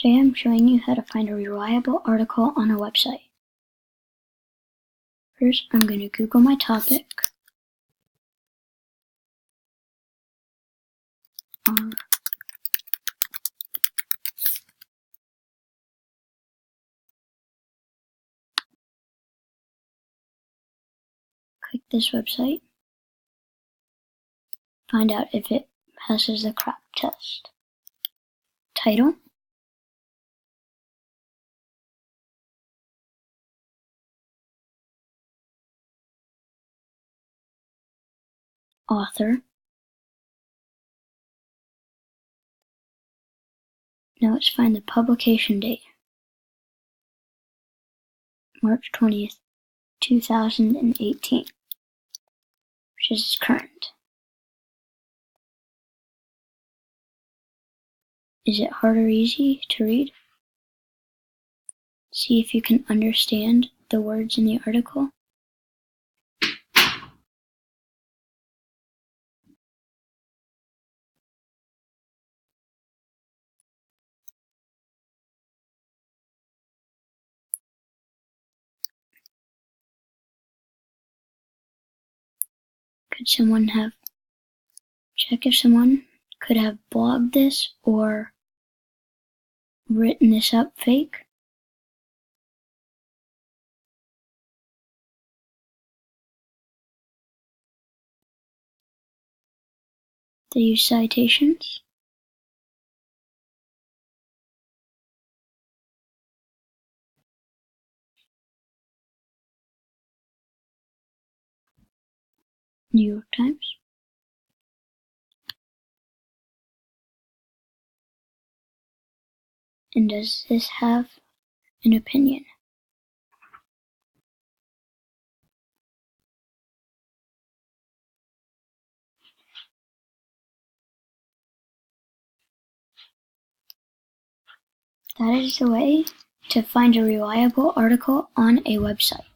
Today I'm showing you how to find a reliable article on a website. First, I'm going to Google my topic. Click this website. Find out if it passes the CRAAP test. Title. Author. Now let's find the publication date. March 20th, 2018, which is current. Is it hard or easy to read? See if you can understand the words in the article. Check if someone could have blogged this or written this up fake. They use citations. New York Times. And does this have an opinion? That is the way to find a reliable article on a website.